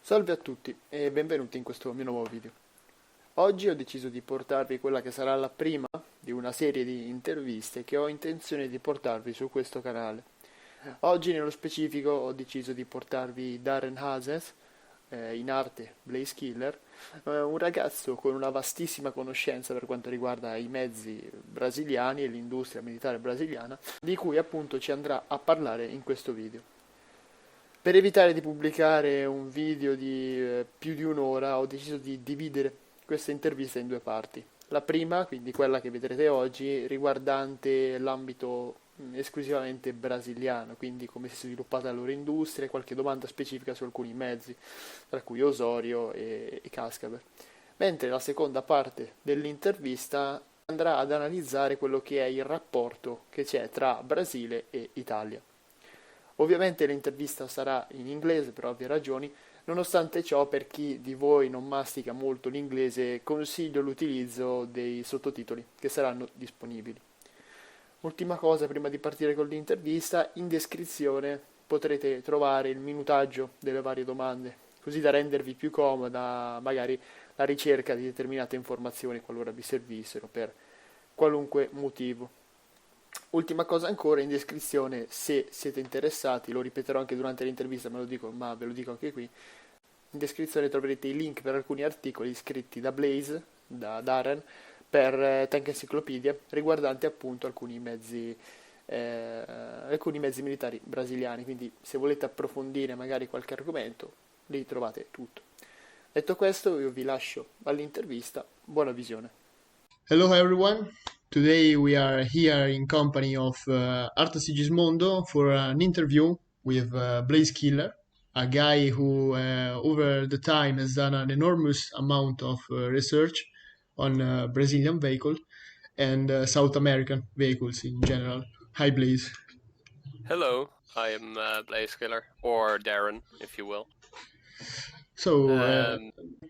Salve a tutti e benvenuti in questo mio nuovo video. Oggi ho deciso di portarvi quella che sarà la prima di una serie di interviste che ho intenzione di portarvi su questo canale. Oggi nello specifico ho deciso di portarvi Darren Hazes, in arte Blasekiller, un ragazzo con una vastissima conoscenza per quanto riguarda i mezzi brasiliani e l'industria militare brasiliana, di cui appunto ci andrà a parlare in questo video. Per evitare di pubblicare un video di più di un'ora, ho deciso di dividere questa intervista in due parti. La prima, quindi quella che vedrete oggi, riguardante l'ambito esclusivamente brasiliano, quindi come si è sviluppata la loro industria e qualche domanda specifica su alcuni mezzi, tra cui Osorio e Cascavel. Mentre la seconda parte dell'intervista andrà ad analizzare quello che è il rapporto che c'è tra Brasile e Italia. Ovviamente l'intervista sarà in inglese per ovvie ragioni, nonostante ciò per chi di voi non mastica molto l'inglese consiglio l'utilizzo dei sottotitoli che saranno disponibili. Ultima cosa prima di partire con l'intervista, in descrizione potrete trovare il minutaggio delle varie domande, così da rendervi più comoda magari la ricerca di determinate informazioni qualora vi servissero per qualunque motivo. Ultima cosa ancora, in descrizione, se siete interessati, lo ripeterò anche durante l'intervista, ma ve lo dico anche qui, in descrizione troverete i link per alcuni articoli scritti da Blaze, da Darren, per Tank Encycopedia, riguardanti appunto alcuni mezzi militari brasiliani, quindi se volete approfondire magari qualche argomento, lì trovate tutto. Detto questo, io vi lascio all'intervista, buona visione. Hello everyone. Today we are here in company of Arte Mondo for an interview with Blasekiller, a guy who over the time has done an enormous amount of research on Brazilian vehicles and South American vehicles in general. Hi Blaze. Hello, I am Blasekiller, or Darren, if you will. So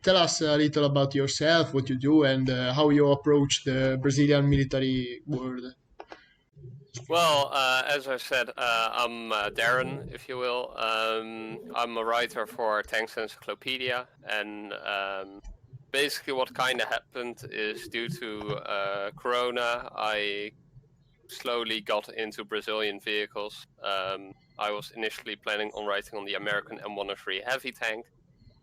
tell us a little about yourself, what you do, and how you approach the Brazilian military world. Well, as I said, I'm Darren, if you will. I'm a writer for Tank Encyclopedia, and basically what kind of happened is due to Corona, I slowly got into Brazilian vehicles. I was initially planning on writing on the American M103 heavy tank,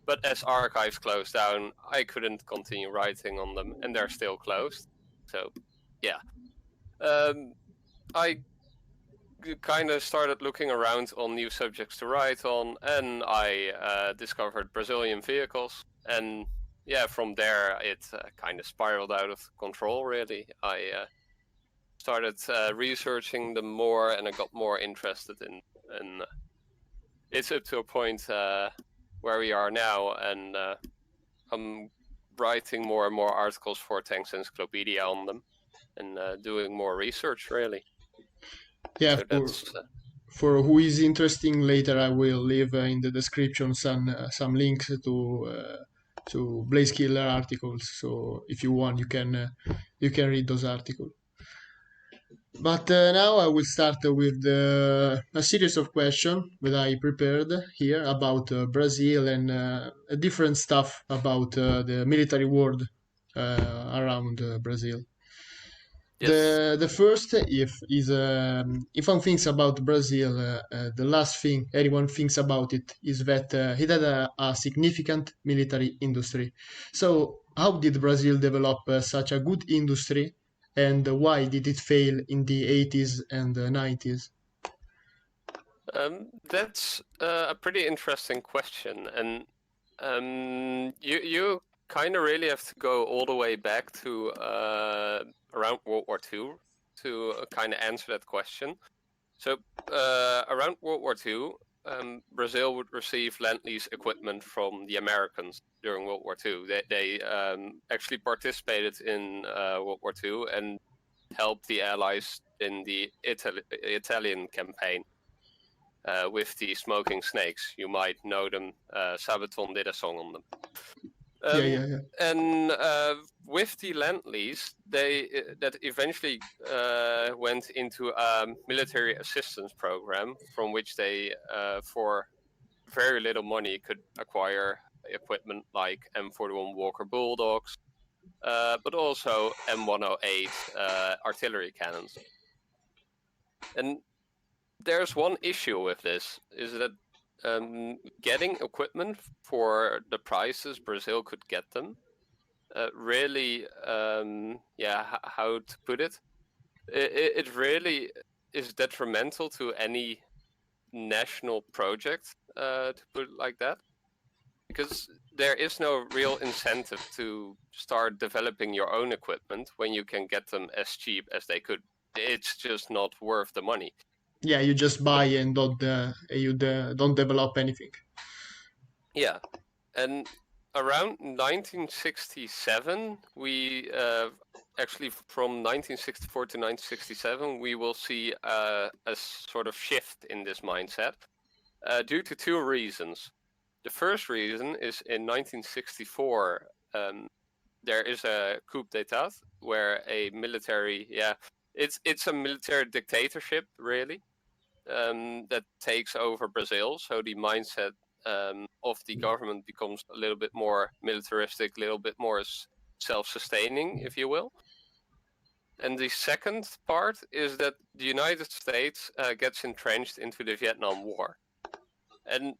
but as archives closed down, I couldn't continue writing on them, and they're still closed. So, yeah. I kind of started looking around on new subjects to write on, and I discovered Brazilian vehicles. And yeah, from there, it kind of spiraled out of control, really. I started researching them more, and I got more interested in it's up to a point where we are now, and I'm writing more and more articles for Tank Encyclopedia on them, and doing more research, really. Yeah, So for who is interesting, later I will leave in the description some links to Blasekiller articles. So if you want, you can read those articles. But now I will start with a series of questions that I prepared here about Brazil and different stuff about the military world around Brazil. Yes. The first, if one thinks about Brazil, the last thing anyone thinks about it is that it had a significant military industry. So, how did Brazil develop such a good industry, and why did it fail in the 80s and 90s? That's a pretty interesting question, and you kind of really have to go all the way back to around World War II to kind of answer that question. So around World War II, Brazil would receive Lend-Lease equipment from the Americans during World War II. They actually participated in World War II and helped the Allies in the Italian campaign with the smoking snakes. You might know them. Sabaton did a song on them. Yeah. And with the Lend-Lease, that eventually went into a military assistance program from which they, for very little money could acquire equipment like M41 Walker Bulldogs, but also M108 artillery cannons. And there's one issue with this, is that getting equipment for the prices Brazil could get them, really, how to put it? It really is detrimental to any national project, to put it like that, because there is no real incentive to start developing your own equipment when you can get them as cheap as they could. It's just not worth the money. Yeah, you just buy and don't develop anything. Yeah, and around 1967, we actually from 1964 to 1967, we will see a sort of shift in this mindset due to two reasons. The first reason is in 1964, there is a coup d'état where a military, it's a military dictatorship really, that takes over Brazil. So the mindset of the government becomes a little bit more militaristic, a little bit more self-sustaining, if you will. And the second part is that the United States gets entrenched into the Vietnam War. And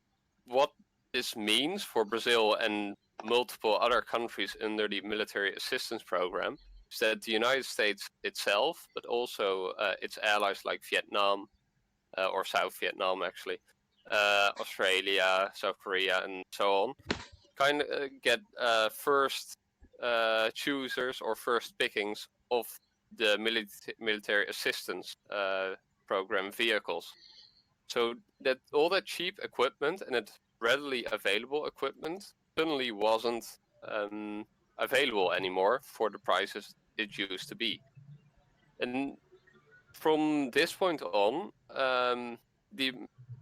what this means for Brazil and multiple other countries under the military assistance program is that the United States itself, but also its allies like Vietnam, or South Vietnam actually, Australia, South Korea, and so on, kind of get first choosers or first pickings of the military assistance program vehicles. So that all that cheap equipment and that readily available equipment suddenly wasn't available anymore for the prices it used to be. And from this point on, the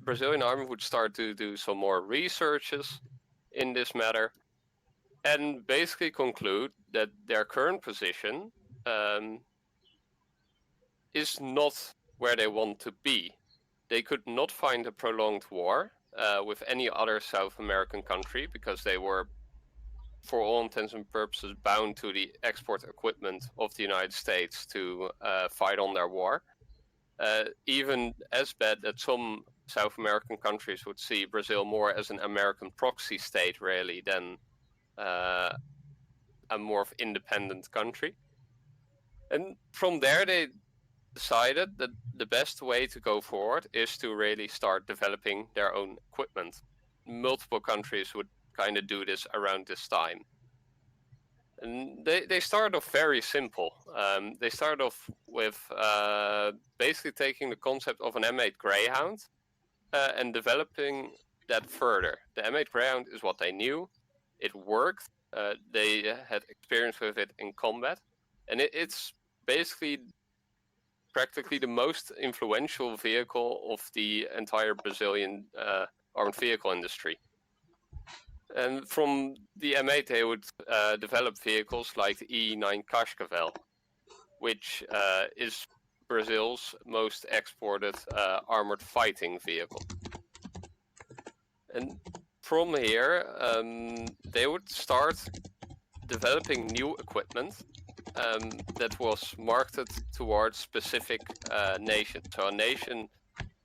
Brazilian army would start to do some more researches in this matter and basically conclude that their current position is not where they want to be. They could not find a prolonged war with any other South American country because they were, for all intents and purposes, bound to the export equipment of the United States to fight on their war. Even as bad that some South American countries would see Brazil more as an American proxy state, really, than a more independent country. And from there, they decided that the best way to go forward is to really start developing their own equipment. Multiple countries would kind of do this around this time. And they started off very simple. They started off with basically taking the concept of an M8 Greyhound and developing that further. The M8 Greyhound is what they knew. It worked. They had experience with it in combat. And it's basically practically the most influential vehicle of the entire Brazilian armed vehicle industry. And from the M8, they would develop vehicles like the E9 Cascavel, which is Brazil's most exported armored fighting vehicle. And from here, they would start developing new equipment that was marketed towards specific nations. So a nation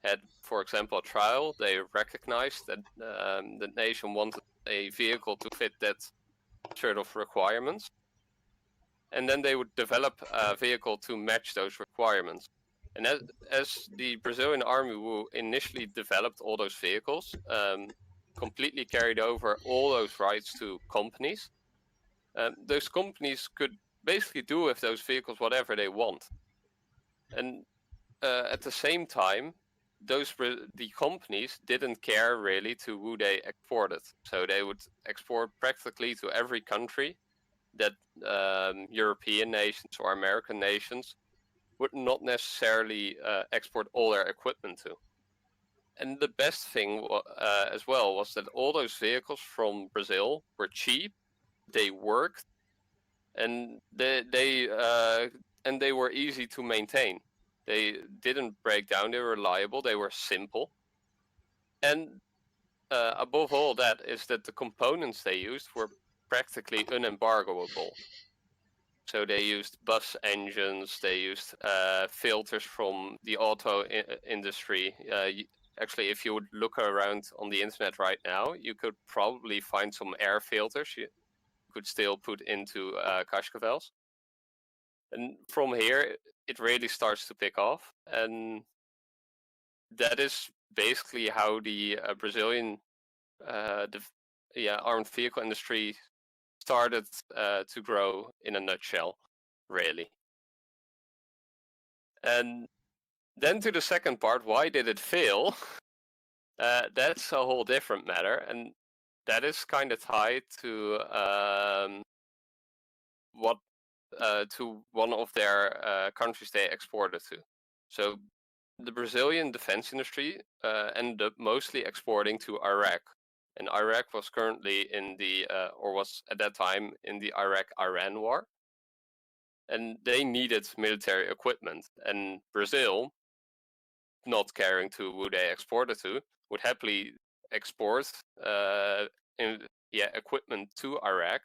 had, for example, a trial. They recognized that the nation wanted a vehicle to fit that sort of requirements. And then they would develop a vehicle to match those requirements. And as the Brazilian army who initially developed all those vehicles, completely carried over all those rights to companies, those companies could basically do with those vehicles whatever they want. And at the same time, the companies didn't care really to who they exported. So they would export practically to every country that European nations or American nations would not necessarily export all their equipment to. And the best thing as well was that all those vehicles from Brazil were cheap, they worked, and they were easy to maintain. They didn't break down, they were reliable, they were simple. And above all that is that the components they used were practically unembargoable. So they used bus engines, they used filters from the auto industry. Actually, if you would look around on the internet right now, you could probably find some air filters you could still put into Cascavels. And from here, it really starts to pick off. And that is basically how the Brazilian armed vehicle industry started to grow in a nutshell, really. And then to the second part, why did it fail? That's a whole different matter, and that is kind of tied to one of their countries they exported to. So the Brazilian defense industry ended up mostly exporting to Iraq, and Iraq was currently in the or was at that time in the Iraq-Iran war, and they needed military equipment, and Brazil, not caring to who they exported to, would happily export equipment to Iraq.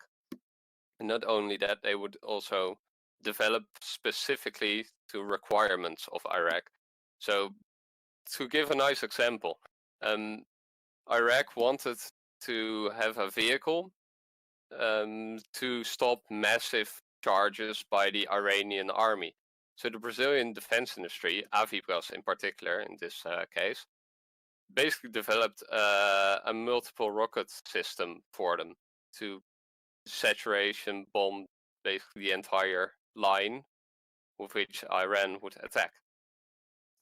And not only that, they would also develop specifically to requirements of Iraq. So to give a nice example, Iraq wanted to have a vehicle to stop massive charges by the Iranian army. So the Brazilian defense industry, Avibras in particular in this case, basically developed a multiple rocket system for them to saturation bomb basically the entire line with which Iran would attack.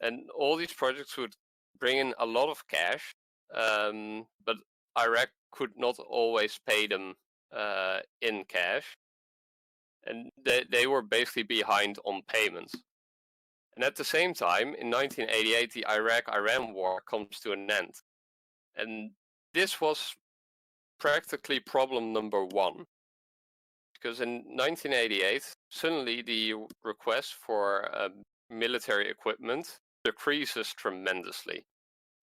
And all these projects would bring in a lot of cash, but Iraq could not always pay them in cash. And they were basically behind on payments. And at the same time, in 1988, the Iraq-Iran war comes to an end. And this was practically problem number one. Because in 1988, suddenly the request for military equipment decreases tremendously.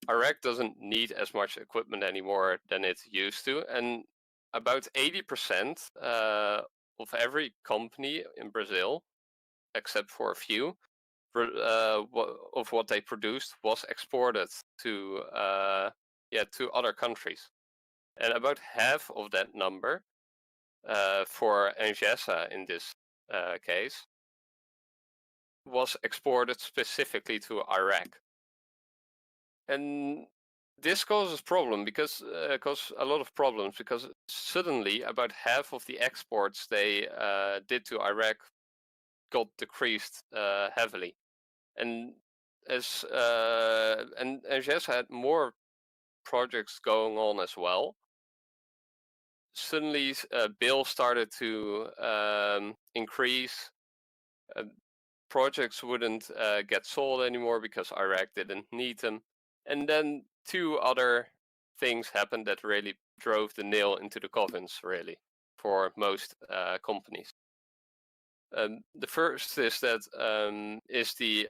Iraq doesn't need as much equipment anymore than it used to, and about 80% of every company in Brazil, except for a few, of what they produced was exported to other countries, and about half of that number for Angesa in this case was exported specifically to Iraq. And this causes a lot of problems because suddenly about half of the exports they did to Iraq got decreased heavily, and Angesa had more projects going on as well. Suddenly, bills started to increase. Projects wouldn't get sold anymore because Iraq didn't need them. And then two other things happened that really drove the nail into the coffins, really, for most companies. The first is that is the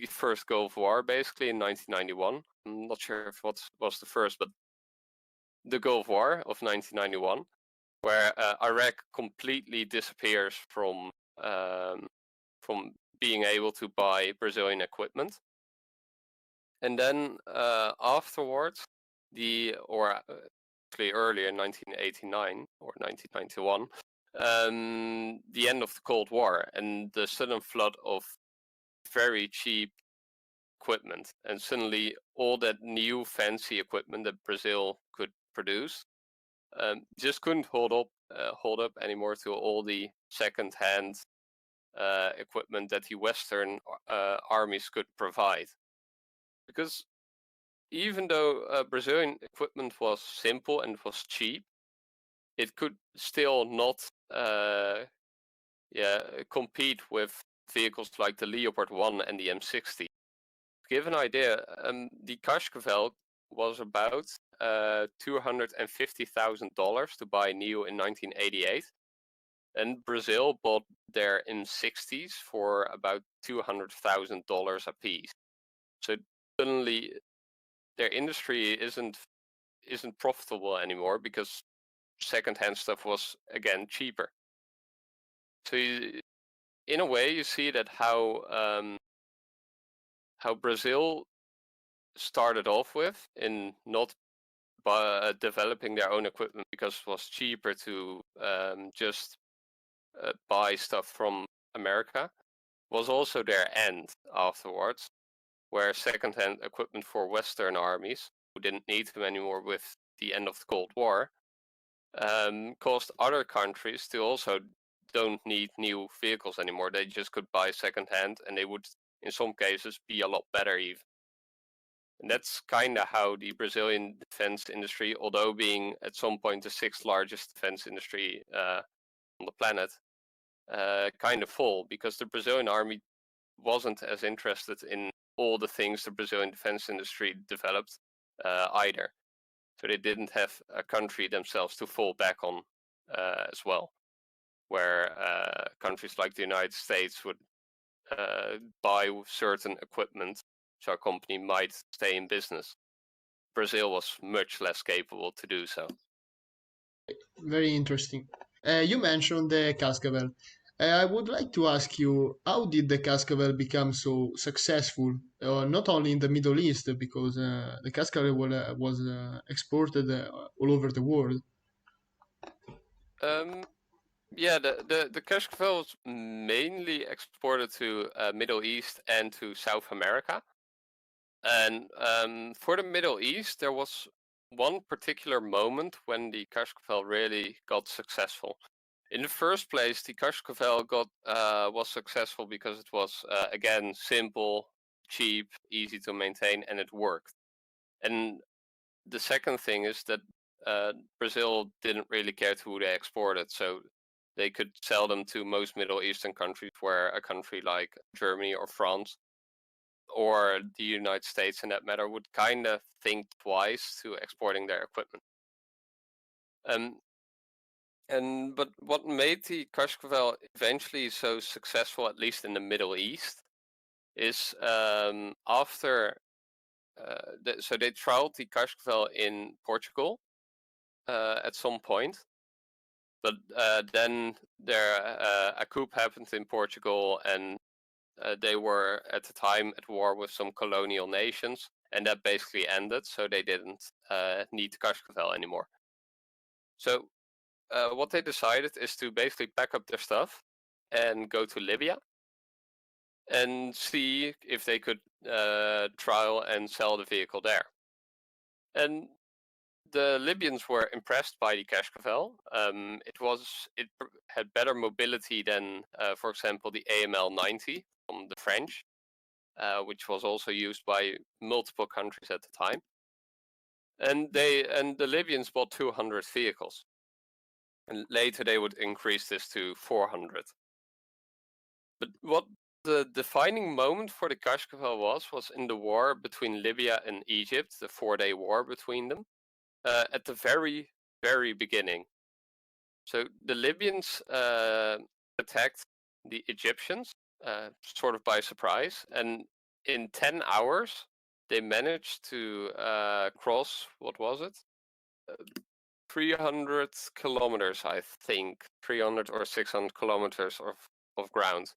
first Gulf War, basically in 1991. I'm not sure if what was the first, but the Gulf War of 1991, where Iraq completely disappears from being able to buy Brazilian equipment. And then afterwards, actually earlier in 1989 or 1991, the end of the Cold War and the sudden flood of very cheap equipment. And suddenly all that new fancy equipment that Brazil could produce just couldn't hold up anymore to all the second-hand equipment that the Western armies could provide. Because even though Brazilian equipment was simple and was cheap, it could still not compete with vehicles like the Leopard 1 and the M60. To give an idea, the Cascavel was about $250,000 to buy new in 1988. And Brazil bought their M60s for about $200,000 a piece. So suddenly their industry isn't isn't profitable anymore because secondhand stuff was again cheaper. So in a way, you see that how Brazil started off with in not developing their own equipment because it was cheaper to just buy stuff from America, was also their end afterwards, where secondhand equipment for Western armies, who didn't need them anymore with the end of the Cold War, caused other countries to also don't need new vehicles anymore. They just could buy secondhand, and they would, in some cases, be a lot better even. And that's kind of how the Brazilian defense industry, although being at some point the 6th largest defense industry on the planet, kind of fall, because the Brazilian army wasn't as interested in all the things the Brazilian defense industry developed either. So they didn't have a country themselves to fall back on as well, where countries like the United States would buy certain equipment so a company might stay in business. Brazil was much less capable to do so. Very interesting. You mentioned the Cascavel. I would like to ask you, how did the Cascavel become so successful, not only in the Middle East, because the Cascavel was exported all over the world. Yeah, the Cascavel was mainly exported to Middle East and to South America. And for the Middle East, there was one particular moment when the Cascavel really got successful. In the first place, the Cascavel was successful because it was again simple, cheap, easy to maintain, and it worked. And the second thing is that Brazil didn't really care to who they exported, so they could sell them to most Middle Eastern countries, where a country like Germany or France or the United States, in that matter, would kind of think twice to exporting their equipment. But what made the Cascavel eventually so successful, at least in the Middle East, is after so they trialed the Cascavel in Portugal at some point, but then a coup happened in Portugal, and they were at the time at war with some colonial nations, and that basically ended, so they didn't need the Cascavel anymore. So what they decided is to basically pack up their stuff and go to Libya and see if they could trial and sell the vehicle there. And the Libyans were impressed by the Cascavel. It had better mobility than, for example, the AML 90 from the French, which was also used by multiple countries at the time. And the Libyans bought 200 vehicles, and later they would increase this to 400. But what the defining moment for the Cascavel was in the war between Libya and Egypt, the 4-day war between them. At the very, very beginning. So the Libyans attacked the Egyptians sort of by surprise, and in 10 hours they managed to cross, what was it? 300 kilometers, I think, 300 or 600 kilometers of ground.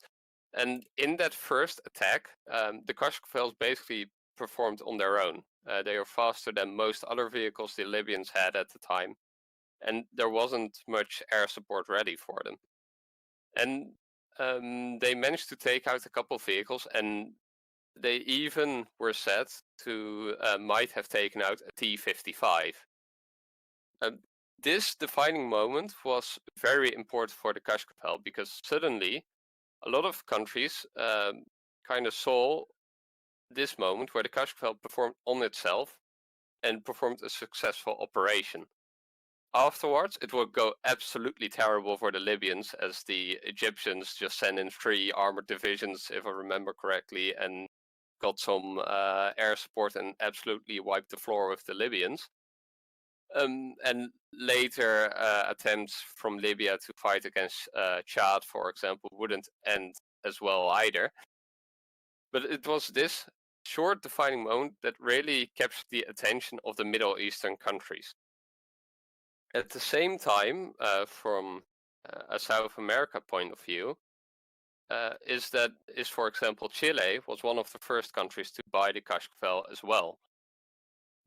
And in that first attack, the Cascavels basically performed on their own. They are faster than most other vehicles the Libyans had at the time, and there wasn't much air support ready for them. And they managed to take out a couple of vehicles, and they even were said to might have taken out a T-55. This defining moment was very important for the Cascavel, because suddenly a lot of countries kind of saw this moment where the Cascavel performed on itself and performed a successful operation. Afterwards, it would go absolutely terrible for the Libyans, as the Egyptians just sent in 3 armored divisions, if I remember correctly, and got some air support and absolutely wiped the floor with the Libyans. And later attempts from Libya to fight against Chad, for example, wouldn't end as well either. But it was this short defining moment that really captured the attention of the Middle Eastern countries. At the same time, from a South America point of view, is for example Chile was one of the first countries to buy the Cascavel as well.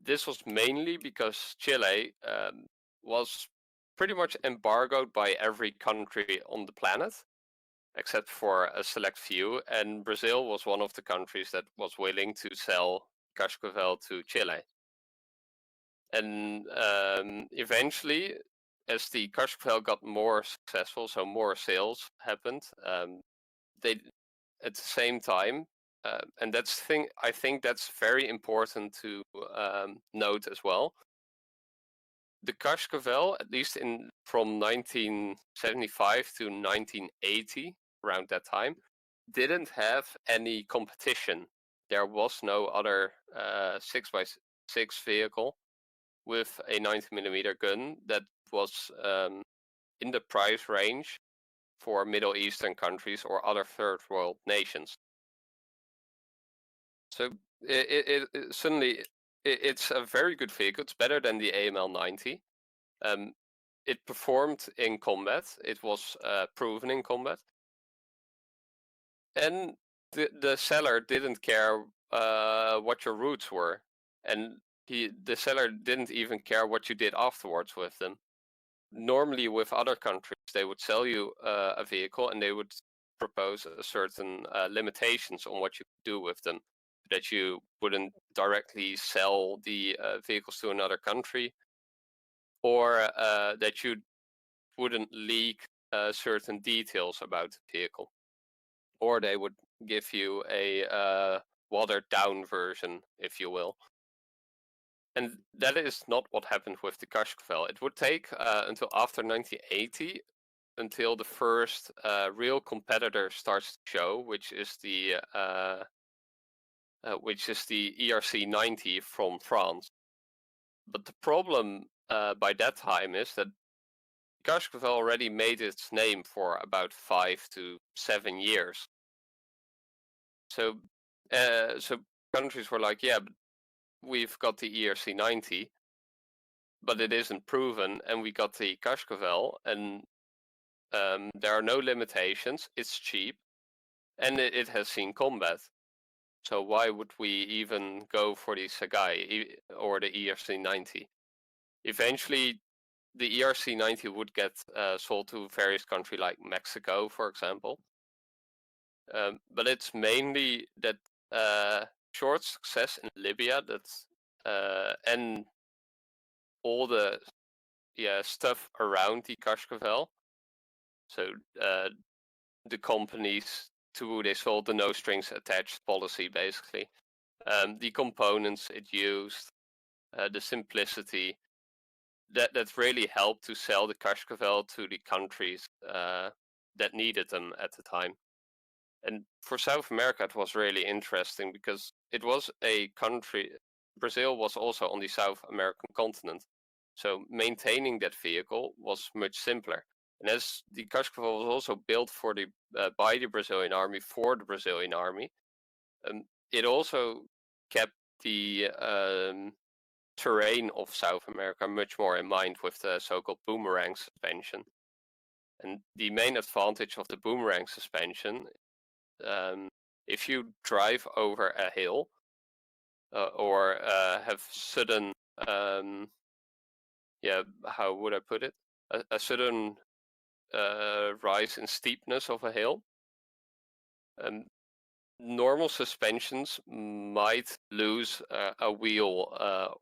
This was mainly because Chile was pretty much embargoed by every country on the planet, except for a select few, and Brazil was one of the countries that was willing to sell Cascavel to Chile. And eventually, as the Cascavel got more successful, so more sales happened, they at the same time, and I think that's very important to note as well. The Cascavel, at least from 1975 to 1980, around that time, didn't have any competition. There was no other 6x6 vehicle with a 90mm gun that was in the price range for Middle Eastern countries or other third world nations. So it's a very good vehicle. It's better than the AML 90. It performed in combat. It was proven in combat. And the seller didn't care what your routes were. And the seller didn't even care what you did afterwards with them. Normally with other countries, they would sell you a vehicle and they would propose a certain limitations on what you could do with them. That you wouldn't directly sell the vehicles to another country, or that you wouldn't leak certain details about the vehicle, or they would give you a watered down version, if you will. And that is not what happened with the Cascavel. It would take until after 1980 until the first real competitor starts to show, which is the ERC 90 from France. But the problem by that time is that Cascavel already made its name for about 5 to 7 years. So countries were like, yeah, but we've got the ERC 90, but it isn't proven, and we got the Cascavel, and there are no limitations, it's cheap, and it has seen combat. So why would we even go for the Sagai or the ERC 90? Eventually, the ERC 90 would get sold to various countries like Mexico, for example. But it's mainly that short success in Libya and all the stuff around the Cascavel. So the companies to who they sold the no strings attached policy, basically. The components it used, the simplicity, that really helped to sell the Cascavel to the countries that needed them at the time. And for South America, it was really interesting because it was a country. Brazil was also on the South American continent, so maintaining that vehicle was much simpler. And as the Cascavel was also built by the Brazilian army for the Brazilian army, it also kept the terrain of South America much more in mind with the so-called boomerang suspension. And the main advantage of the boomerang suspension, if you drive over a hill or have sudden, how would I put it? A sudden rise in steepness of a hill. Normal suspensions might lose a wheel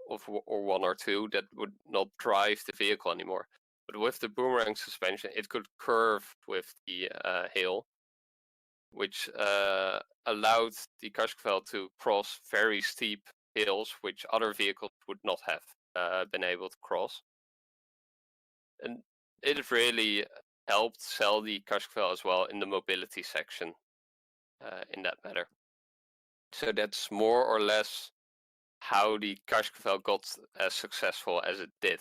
or one or two that would not drive the vehicle anymore. But with the boomerang suspension, it could curve with the hill, which allowed the Cascavel to cross very steep hills, which other vehicles would not have been able to cross. And it really helped sell the Cascavel as well in the mobility section in that matter. So that's more or less how the Cascavel got as successful as it did.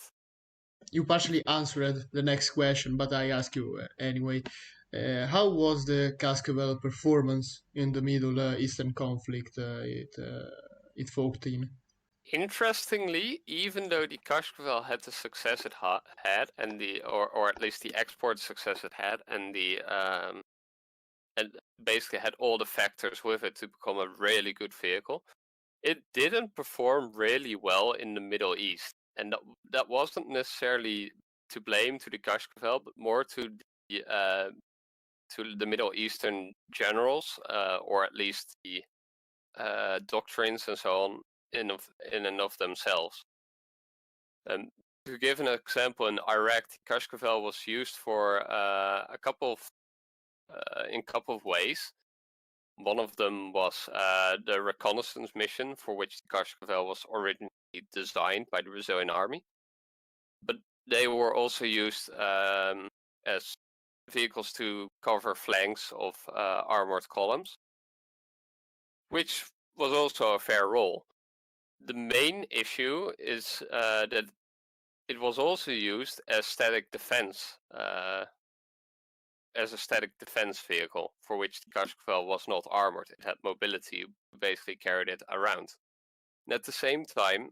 You partially answered the next question, but I ask you anyway. How was the Cascavel performance in the Middle Eastern conflict it fought in? Interestingly, even though the Cascavel had the success it had, and or at least the export success it had, and and basically had all the factors with it to become a really good vehicle, it didn't perform really well in the Middle East, and that wasn't necessarily to blame to the Cascavel, but more to the Middle Eastern generals, or at least the doctrines and so on in and of themselves. To give an example, in Iraq, the Cascavel was used for a couple of ways. One of them was the reconnaissance mission, for which the Cascavel was originally designed by the Brazilian army. But they were also used as vehicles to cover flanks of armored columns, which was also a fair role. The main issue is that it was also used as static defense, as a static defense vehicle, for which the Cascavel was not armored. It had mobility, you basically carried it around. And at the same time,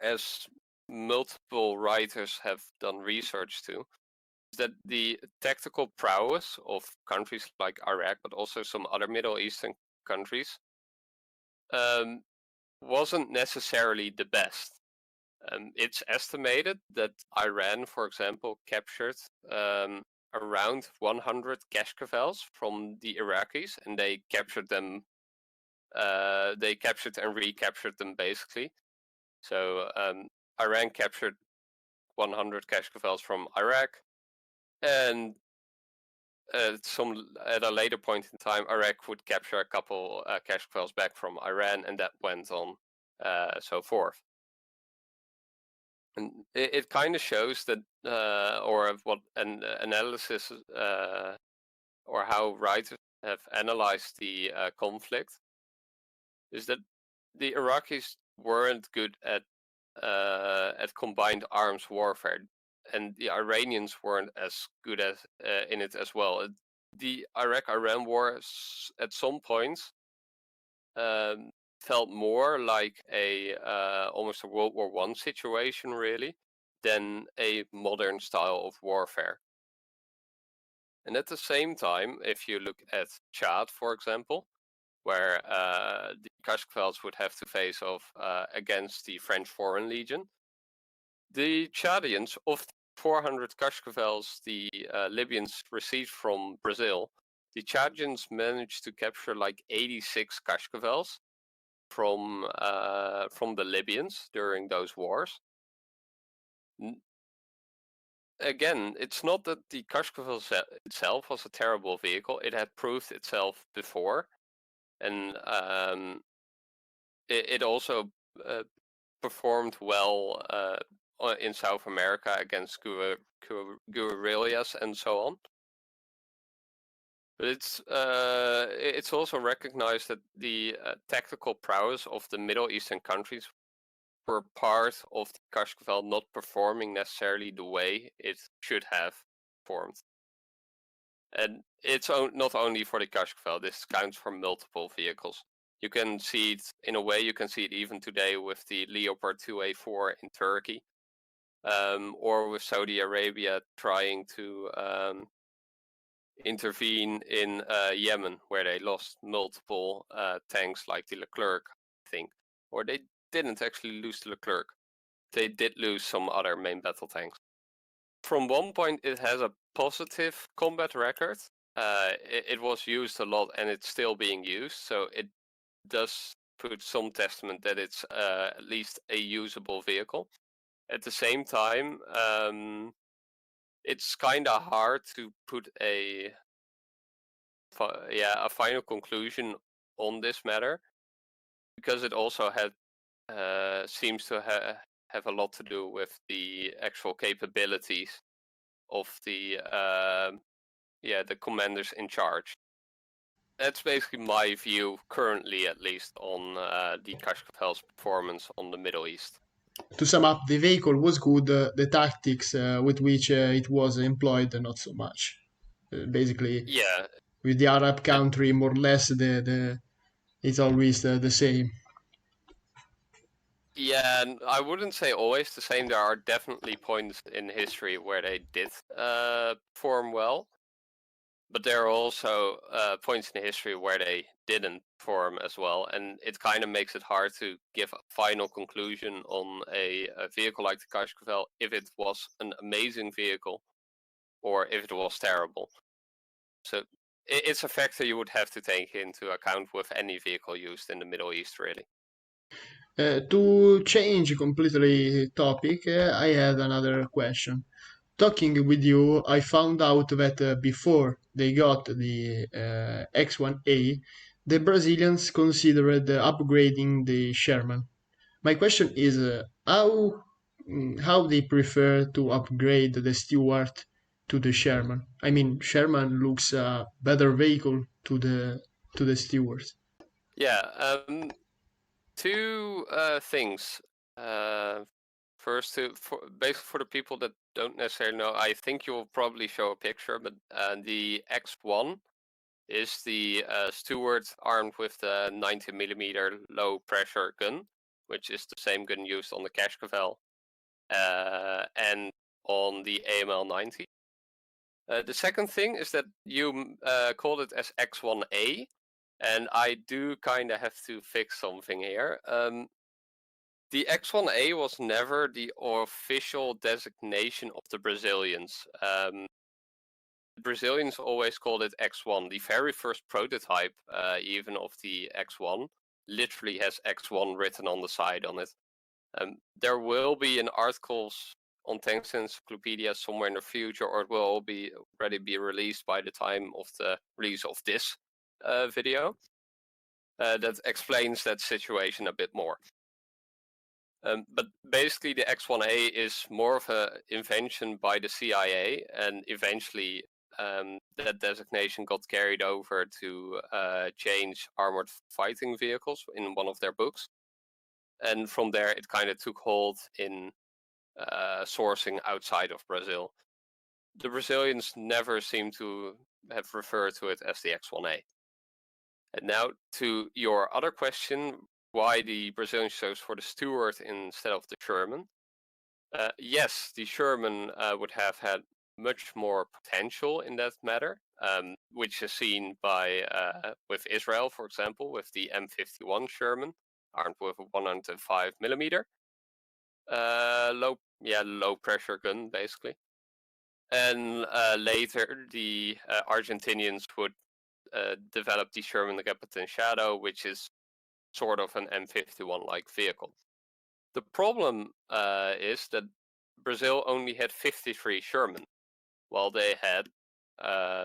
as multiple writers have done research to, is that the tactical prowess of countries like Iraq, but also some other Middle Eastern countries, wasn't necessarily the best. It's estimated that Iran, for example, captured around 100 Cascavels from the Iraqis, and they captured them. They captured and recaptured them basically. So Iran captured 100 Cascavels from Iraq, and at a later point in time, Iraq would capture a couple Cascavels back from Iran, and that went on so forth. And it kind of shows that, or what an analysis, or how writers have analyzed the conflict, is that the Iraqis weren't good at combined arms warfare, and the Iranians weren't as good as in it as well. The Iraq-Iran war at some points felt more like almost a World War I situation, really, than a modern style of warfare. And at the same time, if you look at Chad, for example, where the Cascavels would have to face off against the French Foreign Legion, the Chadians, of the 400 Cascavels the Libyans received from Brazil, the Chadians managed to capture like 86 Cascavels from the Libyans during those wars. Again, it's not that the Cascavel itself was a terrible vehicle. It had proved itself before, and it also performed well in South America against guerrillas and so on. But it's also recognized that the tactical prowess of the Middle Eastern countries were part of the Cascavel not performing necessarily the way it should have performed. And it's not only for the Cascavel, this counts for multiple vehicles. You can see it, in a way, you can see it even today with the Leopard 2A4 in Turkey, or with Saudi Arabia trying to intervene in Yemen, where they lost multiple tanks like the Leclerc, I think. Or they didn't actually lose the Leclerc. They did lose some other main battle tanks. From one point, it has a positive combat record. It was used a lot, and it's still being used, so it does put some testament that it's at least a usable vehicle. At the same time, it's kind of hard to put a final conclusion on this matter, because it also seems to have a lot to do with the actual capabilities of the commanders in charge. That's basically my view currently, at least, on the Cascavel's performance on the Middle East. To sum up, the vehicle was good, the tactics with which it was employed, not so much. Basically, Yeah, with the Arab and country, more or less, it's always the same. yeah, and I wouldn't say always the same. There are definitely points in history where they did perform well, but there are also points in history where they didn't perform as well, and it kind of makes it hard to give a final conclusion on a vehicle like the Cascavel if it was an amazing vehicle or if it was terrible. So it's a factor you would have to take into account with any vehicle used in the Middle East, really. To change completely topic, I had another question. Talking with you, I found out that before they got the X1A, the Brazilians considered upgrading the Sherman. My question is how they prefer to upgrade the Stuart to the Sherman. I mean, Sherman looks a better vehicle to the Stuart. Yeah, two things. First, basically for the people that don't necessarily know, I think you'll probably show a picture, but the X1 is the Stuart armed with the 90mm low pressure gun, which is the same gun used on the Cascavel and on the AML 90. The second thing is that you called it as X1A, and I do kind of have to fix something here. The X1A was never the official designation of the Brazilians. The Brazilians always called it X1. The very first prototype, even of the X1, literally has X1 written on the side on it. There will be an articles on Tank Encycopedia somewhere in the future, or it will already be released by the time of the release of this video that explains that situation a bit more. But basically, the X1A is more of an invention by the CIA, and eventually that designation got carried over to change armored fighting vehicles in one of their books. And from there, it kind of took hold in sourcing outside of Brazil. The Brazilians never seem to have referred to it as the X1A. And now to your other question, why the Brazilians chose for the Stuart instead of the Sherman. Yes, the Sherman would have had much more potential in that matter, which is seen by with Israel, for example, with the M51 Sherman, armed with a 105mm low pressure gun, basically. And later, the Argentinians would develop the Sherman Captain Shadow, which is sort of an M51-like vehicle. The problem is that Brazil only had 53 Sherman, while they had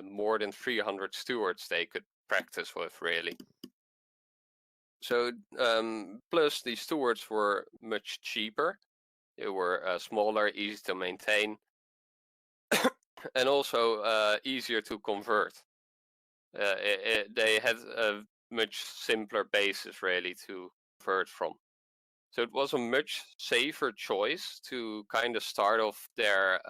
more than 300 Stuarts they could practice with, really. So, plus the Stuarts were much cheaper. They were smaller, easy to maintain, and also easier to convert. They had a much simpler basis, really, to convert from. So it was a much safer choice to kind of start off their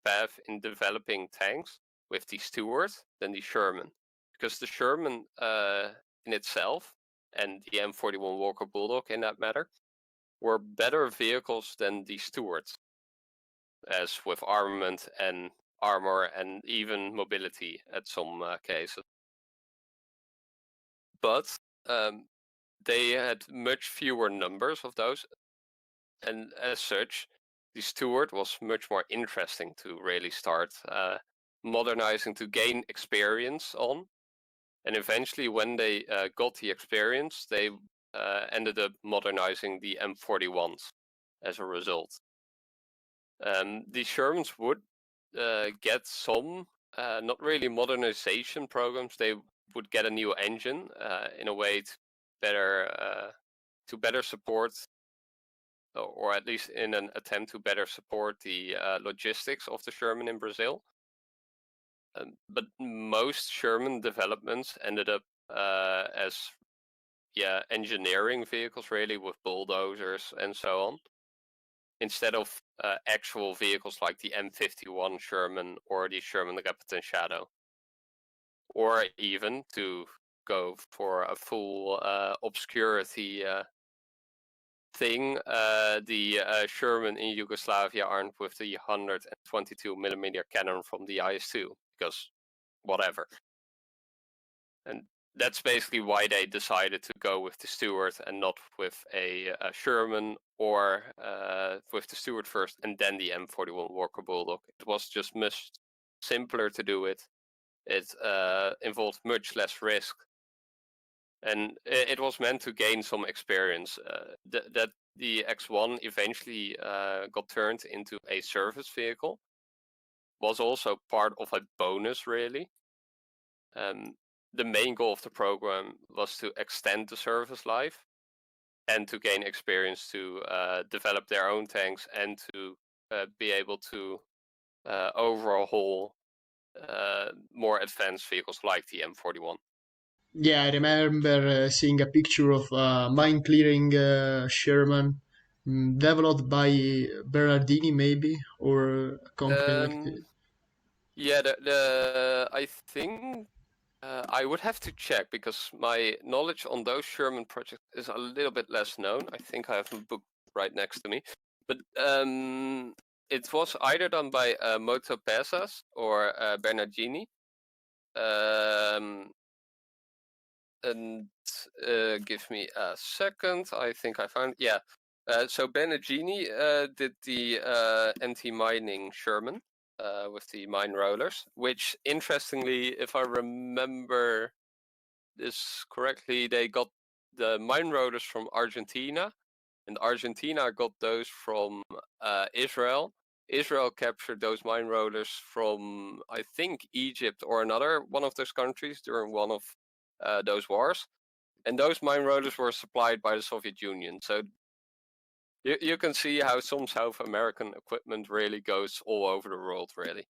path in developing tanks with the Stuart than the Sherman. Because the Sherman in itself, and the M41 Walker Bulldog in that matter, were better vehicles than the Stuarts, as with armament and armor and even mobility at some cases. But they had much fewer numbers of those, and as such, the Stuart was much more interesting to really start modernizing, to gain experience on. And eventually, when they got the experience, they ended up modernizing the M41s as a result. The Shermans would get some, not really modernization programs. They would get a new engine in a way to better support, or at least in an attempt to better support the logistics of the Sherman in Brazil. But most Sherman developments ended up as engineering vehicles, really, with bulldozers and so on. instead of actual vehicles like the M51 Sherman or the Sherman Repton Shadow. Or even to go for a full obscurity thing, the Sherman in Yugoslavia armed with the 122mm cannon from the IS-2, because whatever. And that's basically why they decided to go with the Stuart and not with a Sherman, or with the Stuart first and then the M41 Walker Bulldog. It was just much simpler to do it. It involved much less risk. And it was meant to gain some experience. That the X1 eventually got turned into a service vehicle was also part of a bonus, really. The main goal of the program was to extend the service life and to gain experience to develop their own tanks and to be able to overhaul more advanced vehicles like the M41. Yeah, I remember seeing a picture of mine clearing Sherman, developed by Bernardini, maybe, or a company like this. Yeah, I think I would have to check, because my knowledge on those Sherman projects is a little bit less known. I think I have a book right next to me, but it was either done by Moto Pesas or Bernardini. And give me a second. I think I found. Yeah. So Bernardini did the anti-mining Sherman with the mine rollers, which, interestingly, if I remember this correctly, they got the mine rollers from Argentina, and Argentina got those from Israel. Israel captured those mine rollers from, I think, Egypt or another one of those countries during one of those wars. And those mine rollers were supplied by the Soviet Union. So you can see how some South American equipment really goes all over the world, really.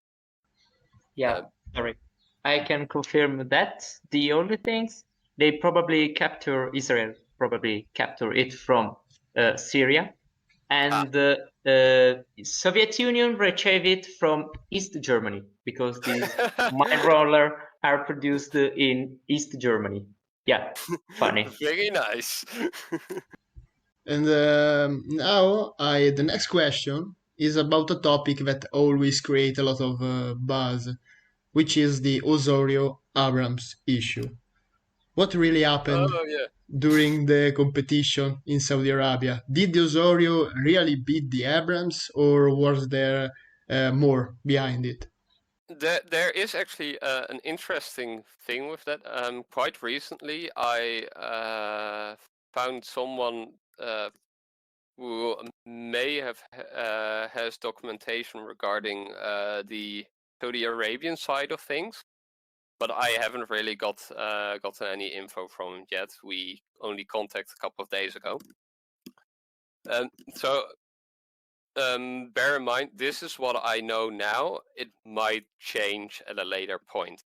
Yeah, sorry. I can confirm that. The only things, they probably capture Israel, probably capture it from Syria. And the Soviet Union retrieved it from East Germany, because these mine roller are produced in East Germany. Yeah, funny. Very nice. And now, the next question is about a topic that always creates a lot of buzz, which is the Osorio Abrams issue. What really happened during the competition in Saudi Arabia? Did the Osorio really beat the Abrams, or was there more behind it? There is actually an interesting thing with that. Quite recently, I found someone who may have has documentation regarding the Saudi Arabian side of things, but I haven't really gotten any info from him yet. We only contacted a couple of days ago. So bear in mind, this is what I know now. It might change at a later point,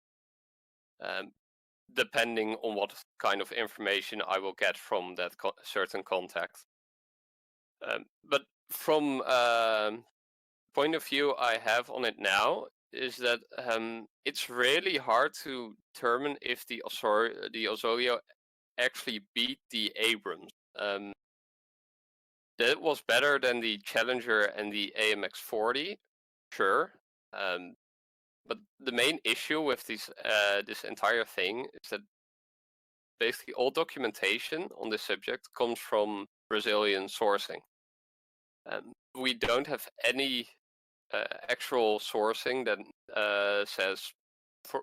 depending on what kind of information I will get from that certain contact. But from point of view I have on it now is that it's really hard to determine if the Osorio actually beat the Abrams. That was better than the Challenger and the AMX-40, sure. But the main issue with this entire thing is that basically all documentation on this subject comes from Brazilian sourcing. We don't have any actual sourcing that says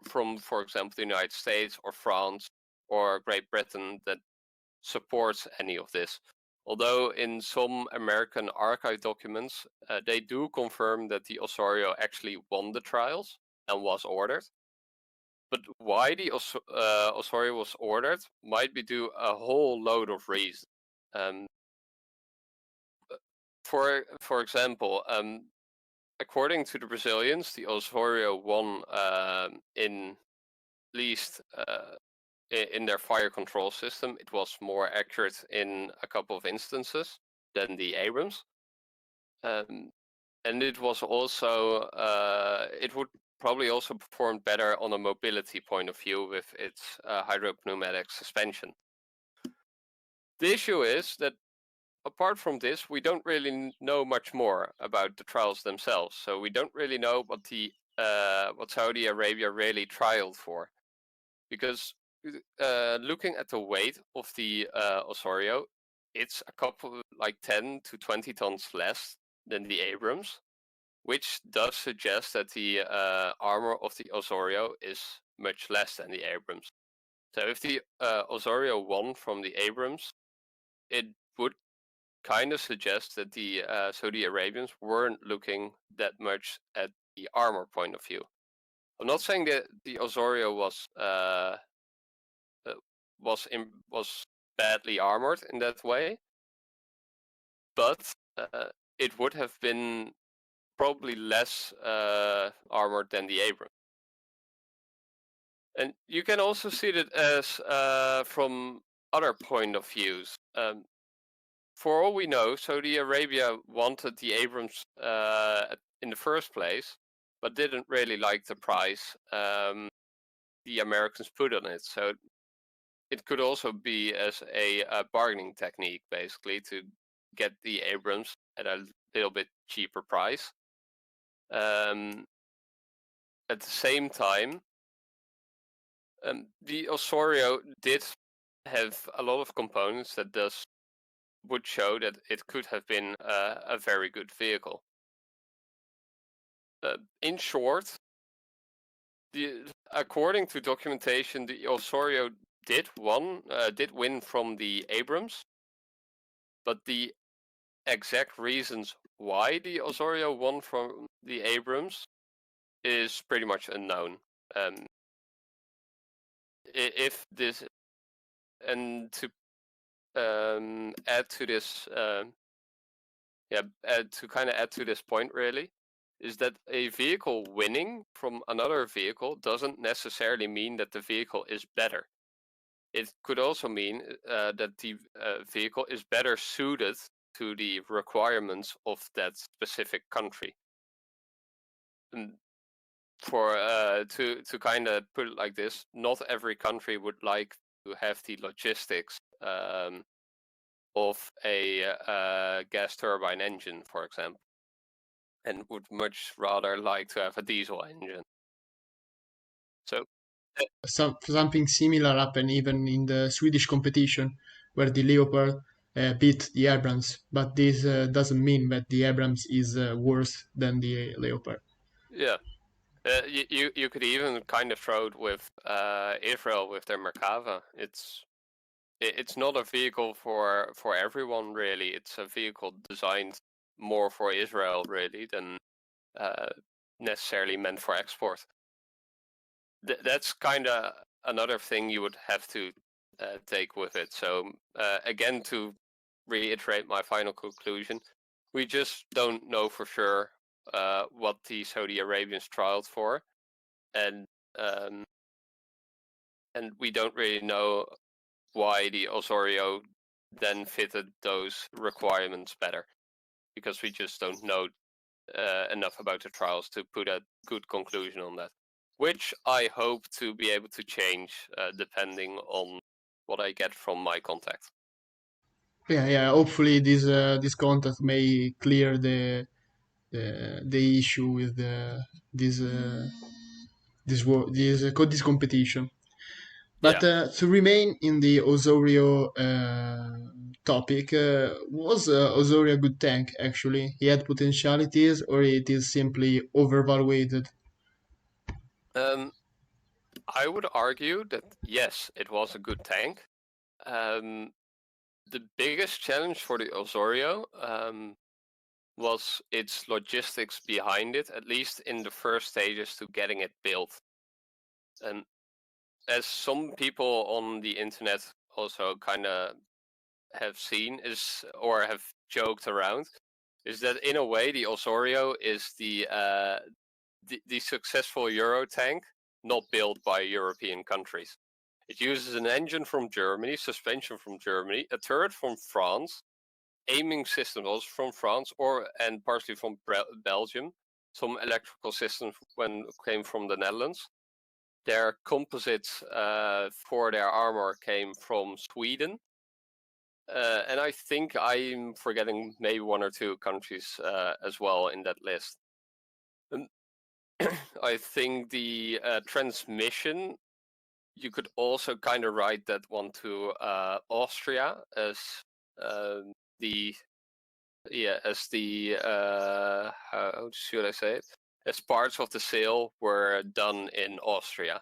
from, for example, the United States or France or Great Britain that supports any of this. Although in some American archive documents, they do confirm that the Osorio actually won the trials and was ordered. But why the Osorio was ordered might be due a whole load of reasons. For example, according to the Brazilians, the Osorio won in least in their fire control system. It was more accurate in a couple of instances than the Abrams. and it was also it would probably also perform better on a mobility point of view with its hydropneumatic suspension. The issue is that apart from this, we don't really know much more about the trials themselves. So we don't really know what Saudi Arabia really trialed for, because looking at the weight of the Osorio, it's a couple like 10 to 20 tons less than the Abrams, which does suggest that the armor of the Osorio is much less than the Abrams. So if the Osorio won from the Abrams, it would kind of suggest that the Saudi Arabians weren't looking that much at the armor point of view. I'm not saying that the Osorio was badly armored in that way, but it would have been probably less armored than the Abrams. And you can also see that as from other point of views. For all we know, Saudi Arabia wanted the Abrams in the first place, but didn't really like the price the Americans put on it. So it could also be as a bargaining technique, basically, to get the Abrams at a little bit cheaper price. At the same time, the Osorio did have a lot of components that would show that it could have been a very good vehicle. In short, according to documentation, the Osorio did win from the Abrams, but the exact reasons why the Osorio won from the Abrams is pretty much unknown. If this, and to add to this, add to this point really, is that a vehicle winning from another vehicle doesn't necessarily mean that the vehicle is better. It could also mean that the vehicle is better suited to the requirements of that specific country. And to kind of put it like this, not every country would like to have the logistics of a gas turbine engine, for example, and would much rather like to have a diesel engine. So something similar happened even in the Swedish competition, where the Leopard beat the Abrams, but this doesn't mean that the Abrams is worse than the Leopard. Yeah. You could even kind of throw it with Israel with their Merkava. It's not a vehicle for everyone really. It's a vehicle designed more for Israel really than necessarily meant for export. That's kind of another thing you would have to take with it. So again, to reiterate my final conclusion, we just don't know for sure what the Saudi Arabians trialed for, and we don't really know why the Osorio then fitted those requirements better, because we just don't know enough about the trials to put a good conclusion on that, which I hope to be able to change depending on what I get from my contact. Yeah. Hopefully, this contact may clear the issue with this competition. But to remain in the Osorio topic, was Osorio a good tank actually? He had potentialities, or it is simply overvaluated? I would argue that yes, it was a good tank. The biggest challenge for the Osorio was its logistics behind it, at least in the first stages to getting it built. And as some people on the internet also kind of have seen or have joked around, is that in a way the Osorio is the successful Euro tank not built by European countries. It uses an engine from Germany, suspension from Germany, a turret from France, aiming systems also from France and partially from Belgium. Some electrical systems came from the Netherlands. Their composites for their armor came from Sweden. And I think I'm forgetting maybe one or two countries as well in that list. And I think the transmission, you could also kind of write that one to Austria as how should I say it? As parts of the sail were done in Austria.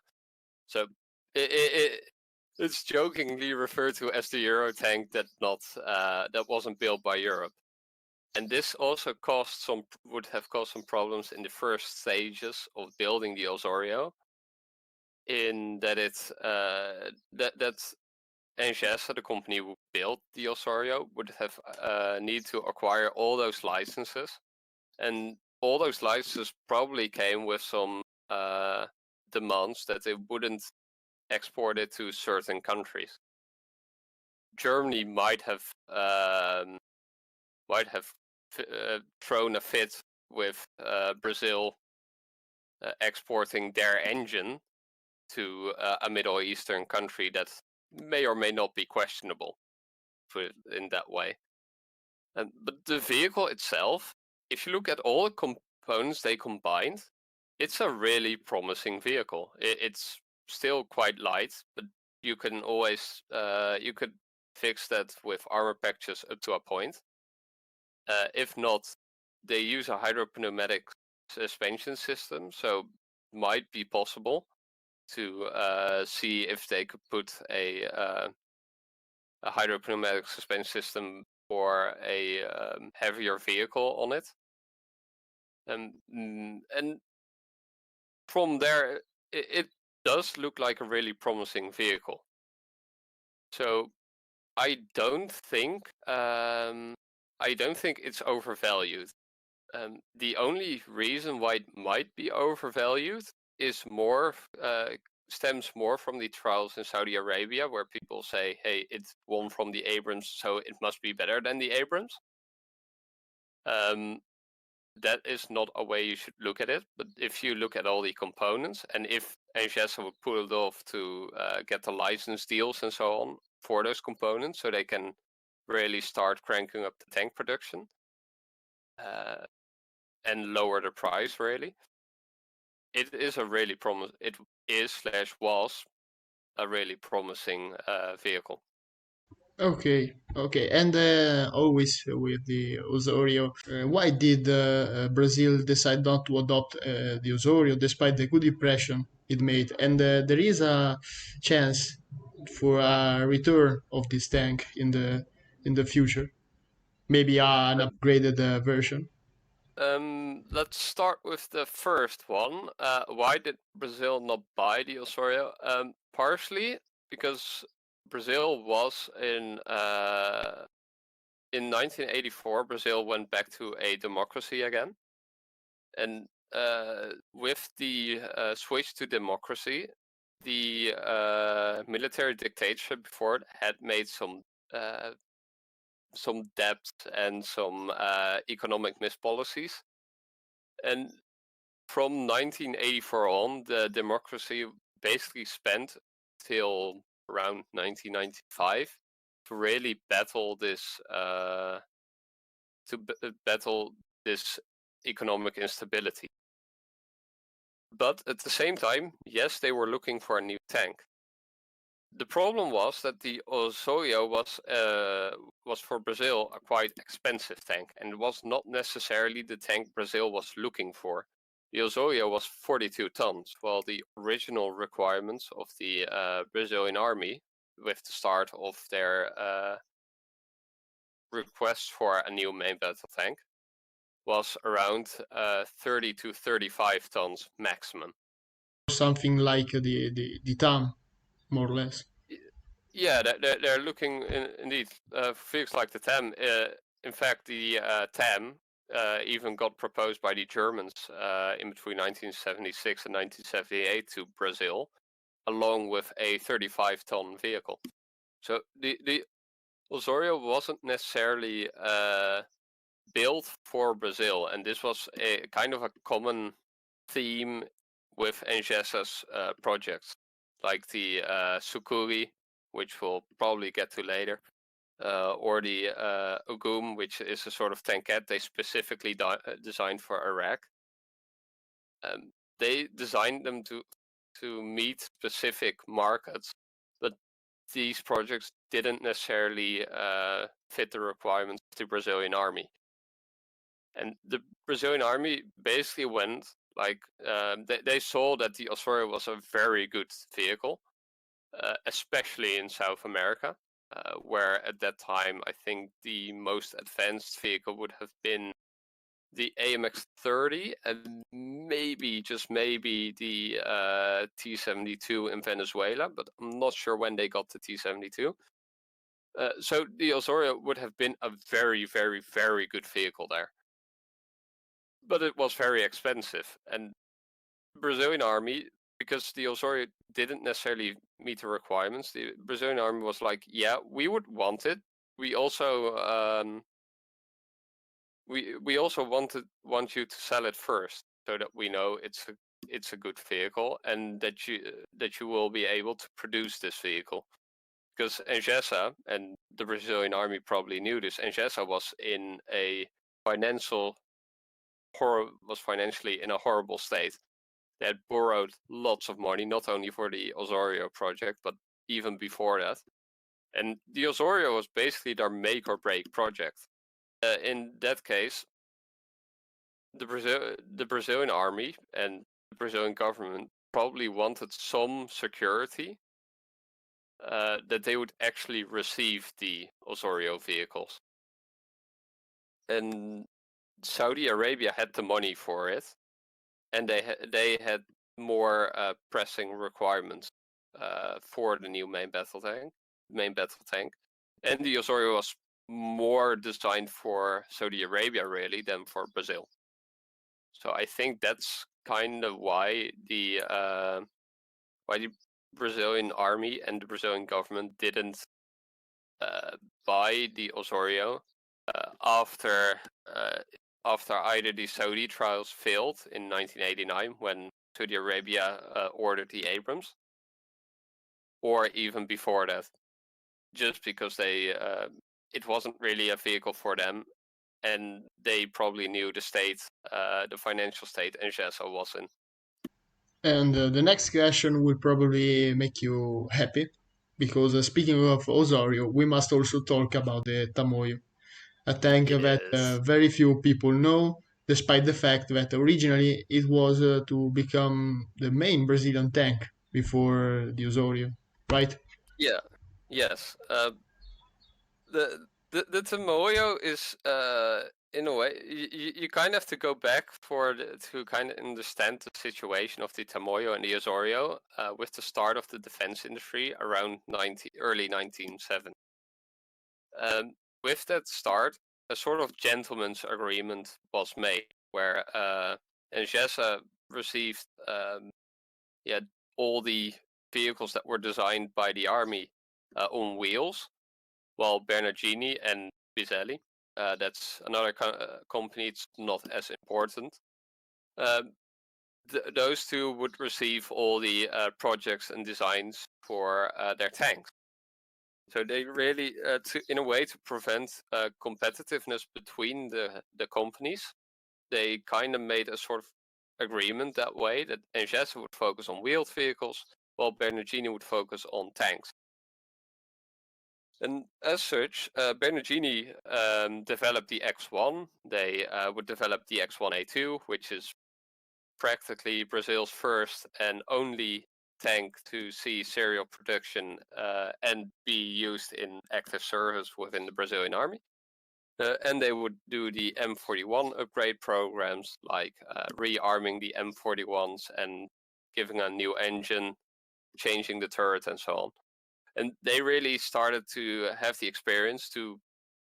So it's jokingly referred to as the Euro tank that wasn't built by Europe. And this also would have caused some problems in the first stages of building the Osorio, in that that Angesa, the company who built the Osorio, would have need to acquire all those licenses, and all those licenses probably came with some demands that they wouldn't export it to certain countries. Germany might have thrown a fit with Brazil exporting their engine to a Middle Eastern country that may or may not be questionable in that way. But the vehicle itself, if you look at all the components they combined, it's a really promising vehicle. It's still quite light, but you can always you could fix that with armor packages up to a point. If not, they use a hydropneumatic suspension system, so might be possible to see if they could put a hydropneumatic suspension system for a heavier vehicle on it. And from there, it does look like a really promising vehicle. So I don't think it's overvalued. The only reason why it might be overvalued is stems more from the trials in Saudi Arabia, where people say, hey, it's won from the Abrams, so it must be better than the Abrams. That is not a way you should look at it, but if you look at all the components, and if Angesa would pull it off to get the license deals and so on for those components, so they can really start cranking up the tank production and lower the price, really, it is a really was a really promising vehicle. Okay. And always with the Osorio, why did Brazil decide not to adopt the Osorio despite the good impression it made? And there is a chance for a return of this tank in the future, maybe an upgraded version. Let's start with the first one. Why did Brazil not buy the Osorio? Partially because Brazil was in 1984. Brazil went back to a democracy again, and with the switch to democracy, the military dictatorship before it had made some debt and some economic mispolicies. And from 1984 on, the democracy basically spent till around 1995 to really battle this economic instability. But at the same time, yes, they were looking for a new tank. The problem was that the Osorio was for Brazil a quite expensive tank, and it was not necessarily the tank Brazil was looking for. The Osorio was 42 tons, while the original requirements of the Brazilian army, with the start of their request for a new main battle tank, was around 30 to 35 tons maximum. Something like the TAM, more or less. Yeah, they're looking indeed things like the TAM. In fact, the TAM even got proposed by the Germans in between 1976 and 1978 to Brazil, along with a 35-ton vehicle. So the Osorio wasn't necessarily built for Brazil, and this was a kind of a common theme with Engesa's projects, like the Sucuri, which we'll probably get to later, or the Ogum, which is a sort of tankette they specifically designed for Iraq. They designed them to meet specific markets, but these projects didn't necessarily fit the requirements of the Brazilian army. And the Brazilian army basically went like they saw that the Osorio was a very good vehicle, especially in South America, where at that time I think the most advanced vehicle would have been the AMX-30 and maybe, just maybe, the T-72 in Venezuela, but I'm not sure when they got the T-72. So the Osorio would have been a very, very, very good vehicle there. But it was very expensive, and the Brazilian army, because the Osorio didn't necessarily meet the requirements, the Brazilian army was like, yeah, we would want it. We also we also want you to sell it first, so that we know it's a good vehicle and that you will be able to produce this vehicle. Because Engesa, and the Brazilian army probably knew this, Engesa was in a financially in a horrible state. They had borrowed lots of money, not only for the Osorio project, but even before that. And the Osorio was basically their make or break project. In that case, the Brazilian army and the Brazilian government probably wanted some security that they would actually receive the Osorio vehicles. And Saudi Arabia had the money for it, and they had more pressing requirements for the new main battle tank. And the Osorio was more designed for Saudi Arabia really than for Brazil. So I think that's kind of why the Brazilian army and the Brazilian government didn't buy the Osorio after either the Saudi trials failed in 1989 when Saudi Arabia ordered the Abrams, or even before that, just because it wasn't really a vehicle for them, and they probably knew the financial state Engesa was in. And the next question will probably make you happy, because speaking of Osorio, we must also talk about the Tamoyo, a tank that very few people know, despite the fact that originally it was to become the main Brazilian tank before the Osorio, right? Yeah. Yes. The Tamoyo is in a way you kind of have to go back to kind of understand the situation of the Tamoyo and the Osorio with the start of the defense industry around early 1970. With that start, a sort of gentleman's agreement was made where Engesa received all the vehicles that were designed by the army on wheels, while Bernardini and Biselli, that's another company, it's not as important. Those two would receive all the projects and designs for their tanks. So they really, in a way, to prevent competitiveness between the companies, they kind of made a sort of agreement that way, that Engesa would focus on wheeled vehicles, while Bernardini would focus on tanks. And as such, Bernardini developed the X1. They would develop the X1A2, which is practically Brazil's first and only tank to see serial production and be used in active service within the Brazilian army. And they would do the M41 upgrade programs, like rearming the M41s and giving a new engine, changing the turret, and so on. And they really started to have the experience to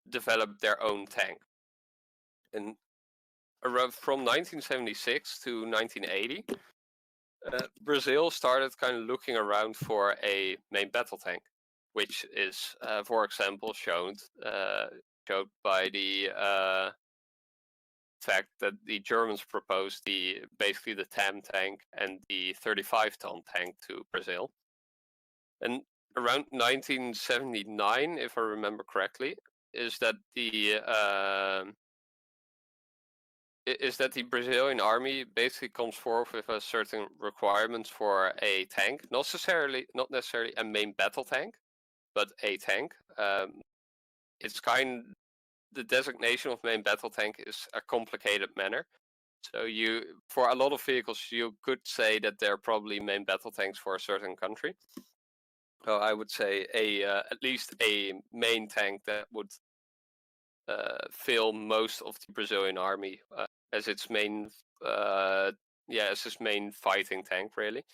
develop their own tank. And around from 1976 to 1980, Brazil started kind of looking around for a main battle tank. which is, for example, showed by the fact that the Germans proposed basically the 10 tank and the 35-ton tank to Brazil. And around 1979, if I remember correctly, is that the Brazilian army basically comes forward with a certain requirements for a tank, not necessarily a main battle tank, but a tank. The designation of main battle tank is a complicated manner. So for a lot of vehicles, you could say that they're probably main battle tanks for a certain country. So I would say at least a main tank that would fill most of the Brazilian army as its main fighting tank, really.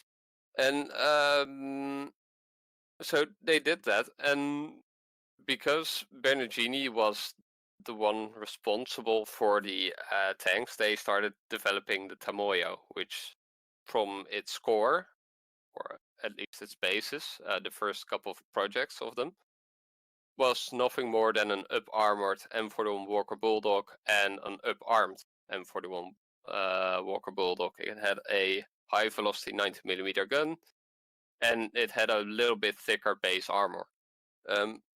And so they did that, and because Bernardini was the one responsible for the tanks, they started developing the Tamoyo, which from its core, or at least its basis, the first couple of projects of them, was nothing more than an up-armored M41 Walker Bulldog and an up-armed M41 Walker Bulldog. It had a high-velocity 90mm gun, and it had a little bit thicker base armor.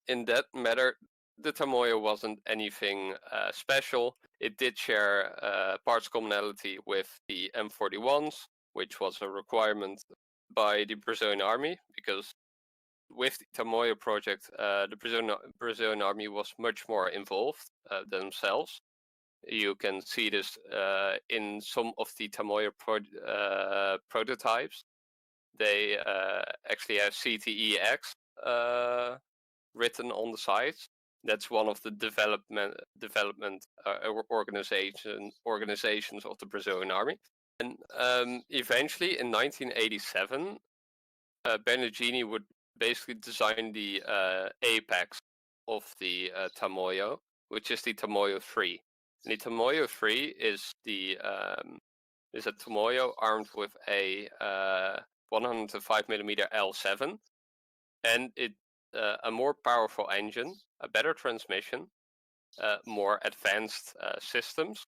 In that matter, the Tamoyo wasn't anything special. It did share parts commonality with the M41s, which was a requirement by the Brazilian army, because with the Tamoyo project, the Brazilian army was much more involved themselves. You can see this in some of the Tamoyo prototypes. They actually have CTEX written on the sides. That's one of the development organizations of the Brazilian army. And eventually, in 1987, Bernardini would basically design the apex of the Tamoyo, which is the Tamoyo 3. And the Tamoyo 3 is a Tamoyo armed with a 105mm L7, and a more powerful engine, a better transmission, more advanced systems,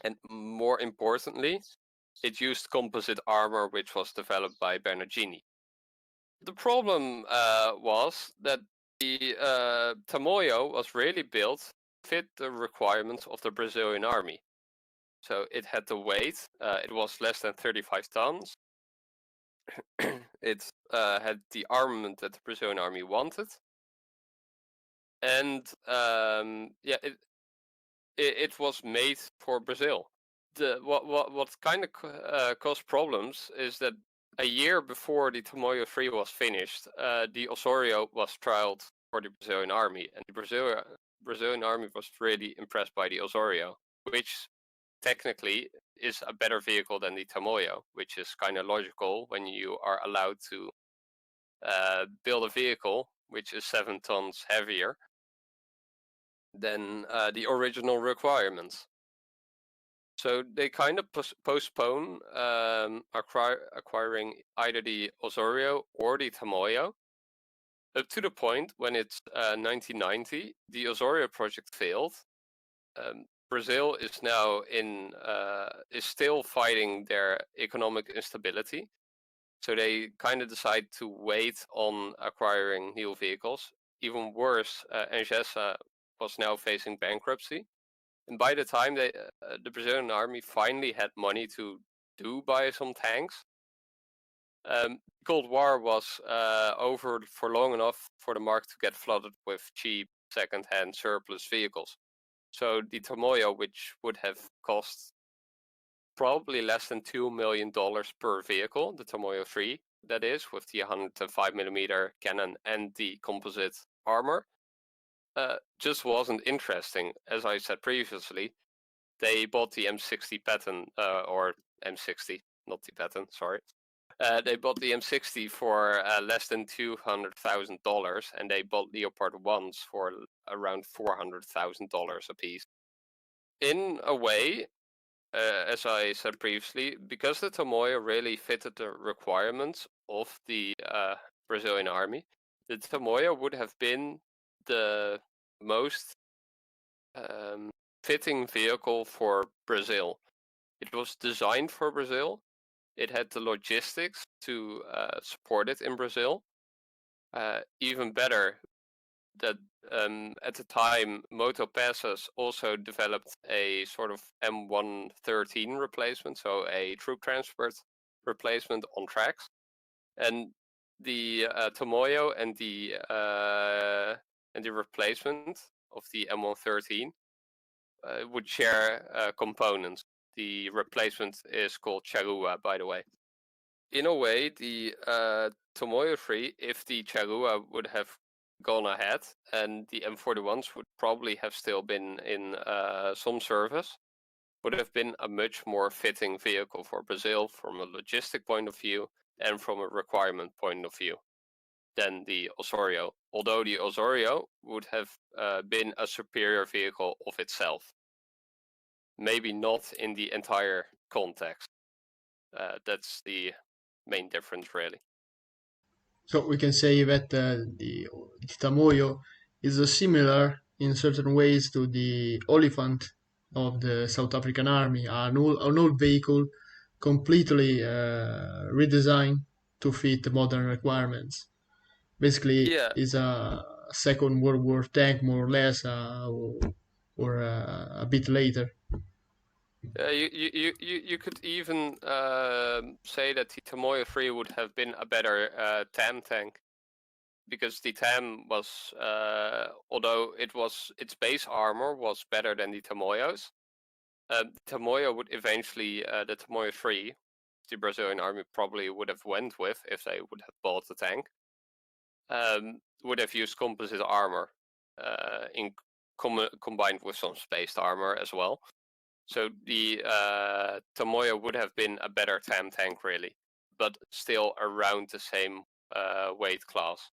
and more importantly, it used composite armor, which was developed by Bernardini. The problem was that the Tamoyo was really built to fit the requirements of the Brazilian army. So it had the weight, it was less than 35 tons. It had the armament that the Brazilian army wanted. And it was made for Brazil. What kind of caused problems is that a year before the Tamoyo 3 was finished, the Osorio was trialed for the Brazilian army, and the Brazilian army was really impressed by the Osorio, which technically is a better vehicle than the Tamoyo, which is kind of logical when you are allowed to build a vehicle which is 7 tons heavier than the original requirements. So they kind of postpone acquiring either the Osorio or the Tamoyo, up to the point when it's 1990, the Osorio project failed. Brazil is now is still fighting their economic instability, so they kind of decide to wait on acquiring new vehicles. Even worse, Angesa was now facing bankruptcy. And by the time the Brazilian army finally had money to buy some tanks, Cold War was over for long enough for the market to get flooded with cheap second-hand surplus vehicles. So the Tamoyo, which would have cost probably less than $2 million per vehicle, the Tamoyo 3, that is, with the 105mm cannon and the composite armor, just wasn't interesting. As I said previously, they bought the M60 Patton, or M60, not the Patton, sorry. They bought the M60 for less than $200,000, and they bought Leopard 1s for around $400,000 a piece. In a way, as I said previously, because the Tamoyo really fitted the requirements of the Brazilian army, the Tamoyo would have been the most fitting vehicle for Brazil. It was designed for Brazil. It had the logistics to support it in Brazil. Even better, that at the time, Moto Peças also developed a sort of M113 replacement, so a troop transport replacement on tracks. And the Tamoyo and the replacement of the M113 would share components. The replacement is called Charrua, by the way. In a way, the Tamoyo 3, if the Charrua would have gone ahead, and the M41s would probably have still been in some service, would have been a much more fitting vehicle for Brazil from a logistic point of view and from a requirement point of view than the Osorio, although the Osorio would have been a superior vehicle of itself. Maybe not in the entire context. That's the main difference, really. So we can say that the Tamoyo is similar in certain ways to the Oliphant of the South African Army, an old vehicle completely redesigned to fit modern requirements. Basically, Yeah. is a Second World War tank, more or less, or a bit later. You could even say that the Tamoyo 3 would have been a better TAM tank, because the TAM was, although its base armor was better than the Tamoyo's, the Tamoyo would eventually, the Tamoyo 3, the Brazilian army probably would have went with if they would have bought the tank, would have used composite armor combined with some spaced armor as well. So the Tamoyo would have been a better TAM tank, really, but still around the same weight class.